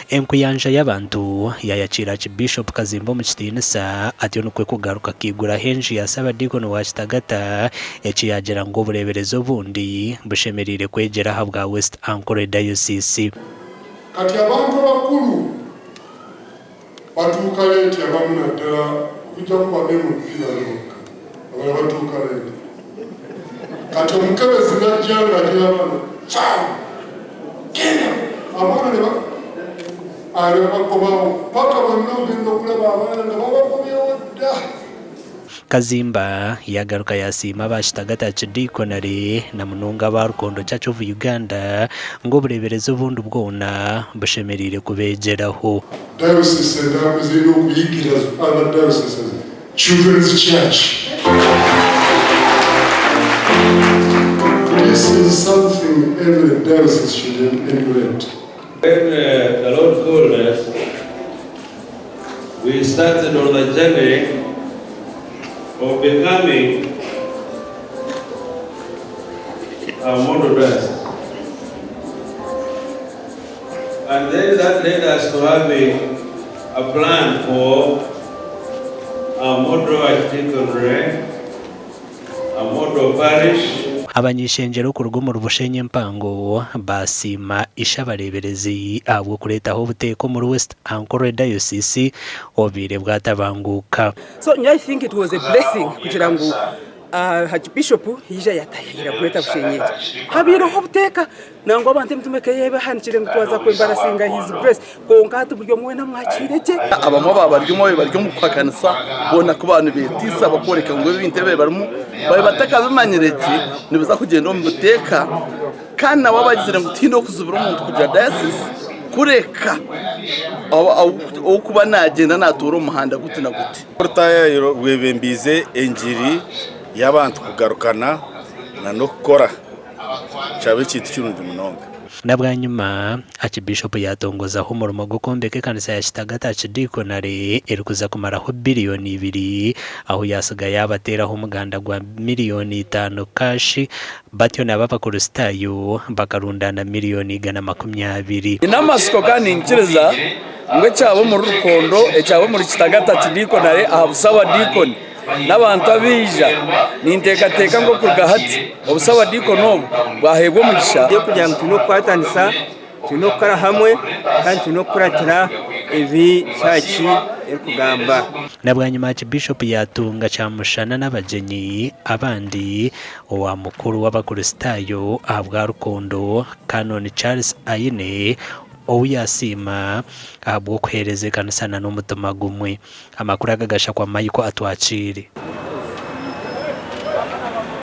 enkuyanja y'abantu yayakira Bishop Kazimbo mu kitinisa ati onukwe kugaruka kigura henji ya Sabadiko no Kitagata ekiyagera ngo bureberezo bundi bushemerire kwegera habwa West Ankole Diocese. Kati abantu bakulu batuuka leeti abamu naddala kujja kuba bemupira lokka abala batuuka leeti kati omukebezi najja nga gyabana genda abaana ne bakomawo paka bonna ogenda okulaba abaana nga babakomyewo dda. Kazimba yagaruka yasima bashitagata Dikonari na mununga ba Rukondo Church of Uganda ngo bureberezo bundu bwona bushemerire kubegeraho. Diocese ndamu zino kuyigira other dioceses. Children's Church. This is something every diocese should emulate. When the Lord called us, we started on the journey of becoming a model dress. And then that led us to having a plan for a model architecture, a model parish. Abanyishengero ku rugo mu Rubushenye Mpango basima ishabareberezi abo kuretaho buteko muri West Ankole Diocese obire bwatabanguka. So I think it was a blessing kugira ngo Archbishop hija yatahira kureta Bushenye habiro hobuteka nango abantu mtumeke yeba hanikire mutwaza kwembara singa his grace konkatu buryo mwe namwakireke abamo babaryo mu kwakanisa bona ku bantu betisa bakoreka ngo bintebe barimo baye bataka bimanyireki nibuza kugenda mu buteka kana wabagizira mutindo kuzubura umuntu kugira diocese kureka aho kuba nagenda natura umuhanda gute na gute portayo webembize enjiri y'abantu kugarukana na no gukora cyabe cyitwa cy'urundi munonga. Nabwanyuma Archbishop yatongozaho umurimo gukombeka kanisa ya Kitagata Dikonari erikuza kumaraho biliyoni 2 aho yasigaye yabateraho umuganda gwa miliyoni 5 cash batyo nabapa ku rusitayo bakarundana miliyoni 120. Inamasiko kandi nkiriza ngwe cyabo mu Rukondo cyabo muri Kitagata Dikonari ahabusaba Dikoni n'abantu abija nintekateka ngo kugahati obusaba Dikono bwahebwe mugisha yo kugira ngo tuno kwatanisa tuno kara hamwe kandi tuno kuratira ibi cyaki ekugamba. Nabwanyuma Bishop yatunga cyamushana n'abagenyi abandi wa mukuru w'abakristaayo ahabwa Rukondo Canon Charles Aine Oyasima abwo kwereze kanisa na n'umutima gumwe amakuru agagasha kwa Mayiko atwacire.